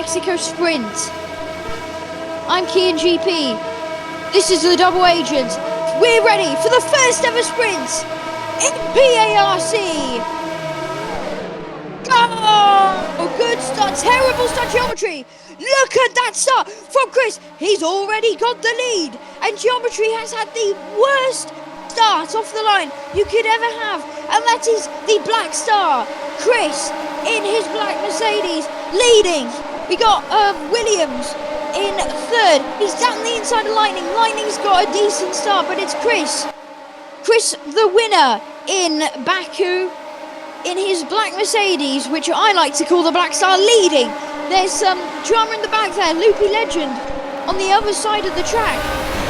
Mexico sprint. I'm KyanGP. This is the double agent. We're ready for the first ever sprint in PARC. Oh, good start, terrible start geometry. Look at that start from Chris. He's already got the lead, and geometry has had the worst start off the line you could ever have, and that is the black star. Chris in his black Mercedes leading. We got Williams in third. He's down the inside of Lightning. Lightning's got a decent start, but it's Chris. Chris, the winner in Baku, in his black Mercedes, which I like to call the Black Star, leading. There's some drama in the back there. Loopy Legend on the other side of the track.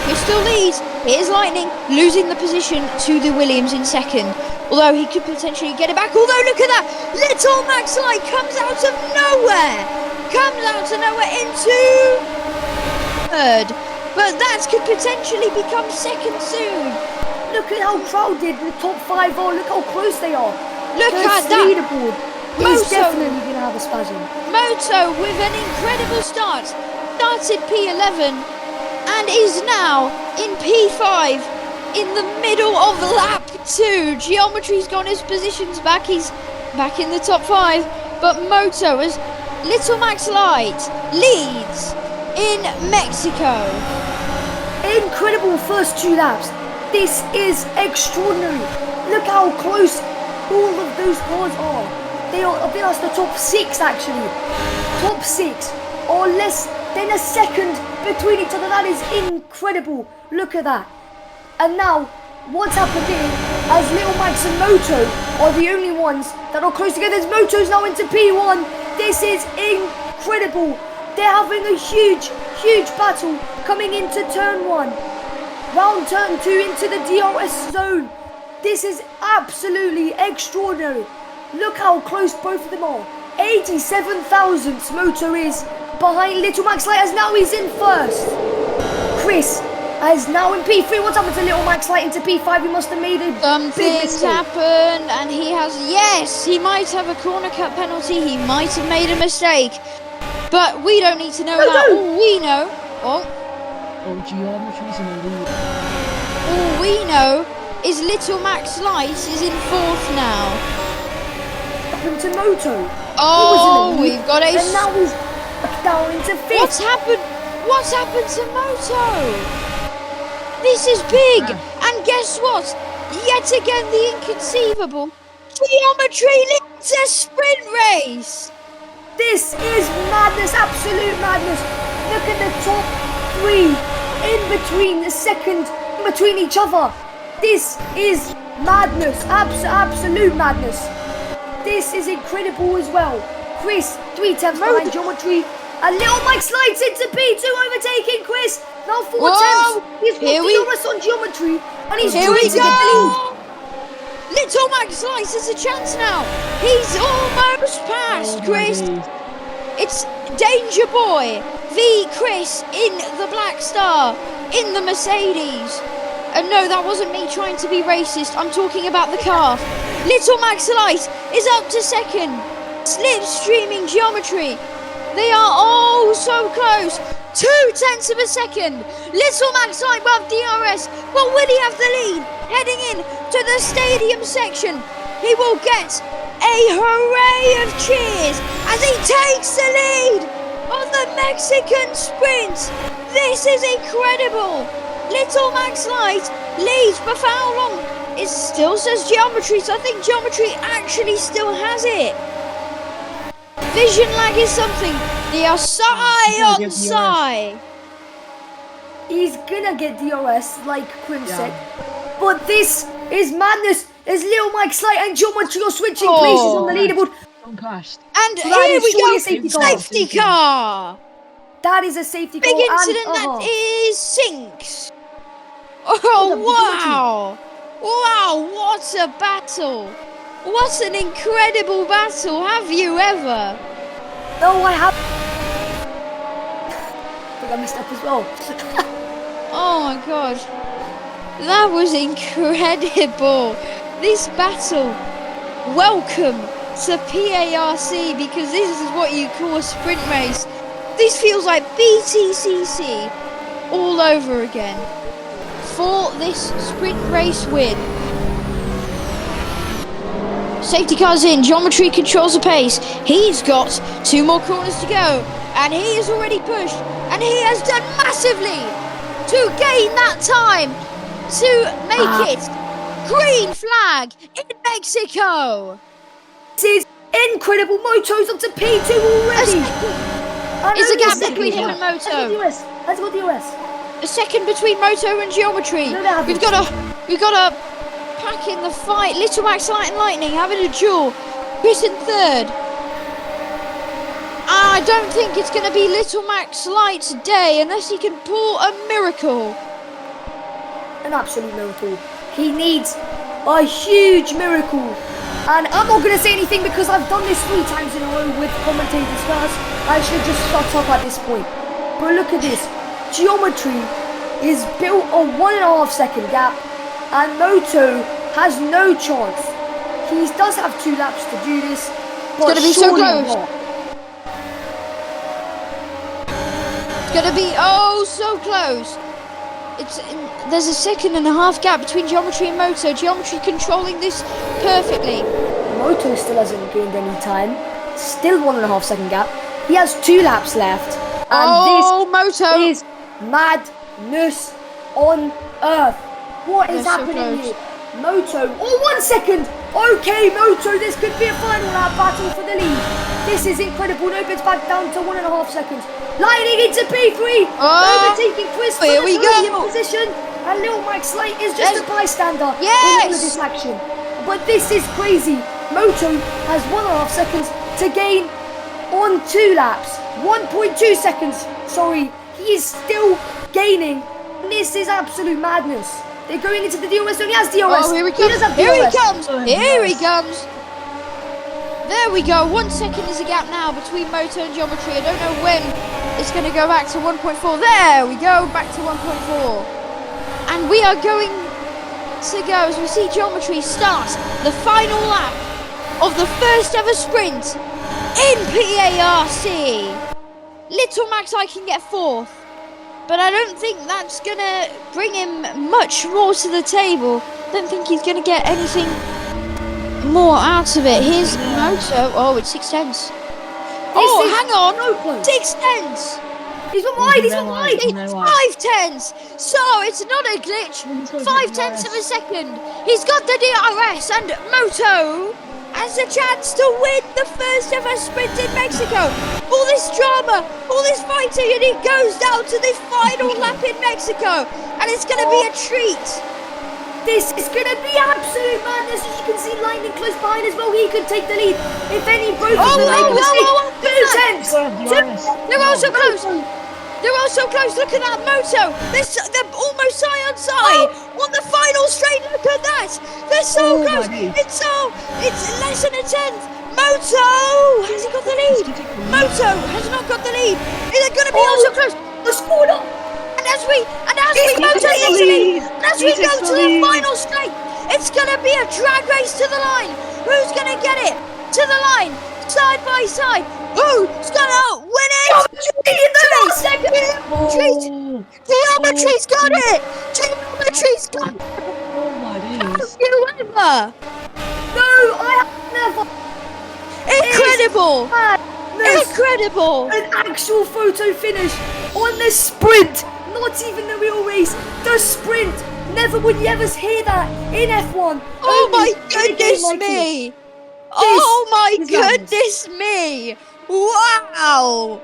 He still leads. Here's Lightning losing the position to the Williams in second. Although he could potentially get it back. Although look at that. Little Max Light comes out of nowhere. Into third. But that could potentially become second soon. Look at how crowded the top 5 are. Look how close they are. Look at that. Leaderboard. He's definitely going to have a spasm. Moto with an incredible start. Started P11 and is now in P5 in the middle of lap 2. Geometry's got his positions back. He's back in the top 5. But Moto, as Little Max Light leads in Mexico. Incredible first 2 laps. This is extraordinary. Look how close all of those cars are. They are, I think that's the top 6 actually. Top 6 or less than a second between each other. That is incredible. Look at that. And now, what's happened here, as Little Max and Moto are the only ones that are close together. As Moto's now into P1. This is incredible. They're having a huge battle coming into turn 1. Round turn 2 into the DRS zone. This is absolutely extraordinary. Look how close both of them are. 87 thousandths Moto is behind Little Max Light, as now he's in first. Chris is now in P3. What's happened to Little Max Light into P5? He must have made a Something's happened, and he has, yes, he might have a corner cut penalty. He might have made a mistake. But we don't need to know that. All we know... Geometry's in the lead. All we know is Little Max Light is in 4th now. Happened to Moto. Oh, we've got a... And now he's down into 5th. What's happened? What's happened to Moto? This is big. And guess what? Yet again, the inconceivable. Geometry leads a sprint race. This is madness, absolute madness. Look at the top 3 in between each other. This is madness, absolute madness. This is incredible as well. Chris, 3 tenths behind Geometry. And Little Max Lights into P2, overtaking Chris. Now 4 tenths. He's got DRS on Geometry, and he's trying to get the lead. Little Max Lights has a chance now. He's almost past Chris. It's Danger Boy v Chris in the Black Star in the Mercedes. And no, that wasn't me trying to be racist. I'm talking about the car. Little Max Light is up to second. Slipstreaming Geometry. They are oh so close. 2 tenths of a second. Little Max Light above DRS. But will he have the lead? Heading in to the stadium section. He will get a hooray of cheers as he takes the lead on the Mexican sprint. This is incredible. Little Max Light leads, but for how long? It still says Geometry, so I think Geometry actually still has it. Vision lag is something. They are side on side. He's gonna get DRS, like Quim said. But this is madness. As Little Max Light and Geometry are switching places on the leaderboard. And here we go, safety car. That is a safety car. Big incident that is sinks. Oh, wow. Wow, what a battle. What an incredible battle. Have you ever? No, I have. I think I messed up as well. Oh my god. That was incredible. This battle. Welcome to PARC, because this is what you call a sprint race. This feels like BTCC all over again for this sprint race win. Safety car's in, Geometry controls the pace. He's got 2 more corners to go, and he is already pushed, and he has done massively to gain that time to make it green flag in Mexico. This is incredible. Moto's up to P2 already. Is the gap between him and Moto? Let's go DRS. A second between Moto and Geometry. No, We've got a pack in the fight. Little Max Light and Lightning having a duel. Chris in third. I don't think it's going to be Little Max Light's day unless he can pull a miracle. An absolute miracle. He needs a huge miracle. And I'm not going to say anything because I've done this 3 times in a row with commentators first. I should just shut up at this point. But look at this. Geometry is built a 1.5 second gap, and Moto has no chance. He does have 2 laps to do this, but it's going to be so close. Not. It's going to be so close. There's a 1.5 gap between Geometry and Moto. Geometry controlling this perfectly. Moto still hasn't gained any time. Still 1.5 second gap. He has 2 laps left. And this Moto is madness on earth. What is happening here? Moto, 1 second. Okay, Moto, this could be a final lap battle for the lead. This is incredible. No bids back down to 1.5 seconds. Lightning into P3. Overtaking Chris for the podium position. And Little Max Light is just a bystander in all of this action. But this is crazy. Moto has 1.5 seconds to gain on 2 laps. 1.2 seconds. Sorry, he is still gaining. This is absolute madness. They're going into the DRS zone. He has DRS. Oh, here he comes. He does have Here he DRS. comes. Here he comes. There we go. 1 second is a gap now between Moto and Geometry. I don't know when it's going to go back to 1.4. There we go. Back to 1.4. And we are going to go as we see Geometry start the final lap of the first ever sprint in PARC. Little Max I can get 4th. But I don't think that's going to bring him much more to the table. Don't think he's going to get anything more out of it. Here's Moto. Oh, it's 6 tenths. Hang on. 6 tenths. He's one wide. It's 5 tenths. So it's not a glitch. 5 tenths of a second. He's got the DRS, and Moto has a chance to win the first ever sprint in Mexico. All this drama, all this fighting, and he goes down to the final lap in Mexico, and it's going to be a treat. This is going to be absolute madness. As you can see, Lightning close behind as well. He could take the lead. If any both of them make a mistake. 2 tenths. They're all so close. They're all so close. Look at that, Moto. They're almost side on side on the final straight. Look at that. They're so close. It's less than a tenth. Moto has he got the lead? Moto has not got the lead. They're going to be all so close. The score up. And as we Moto takes the lead, and as we go to the final straight, it's going to be a drag race to the line. Who's going to get it to the line? Side by side. Who's going to win it? Geometry's got it. Geometry's got it. Oh my days. Have you ever? No, I have never. Incredible. Madness. Incredible. An actual photo finish on the sprint. Not even the real race. The sprint. Never would you ever hear that in F1. Oh Only my goodness like me. This Oh my is madness. goodness me. Wow.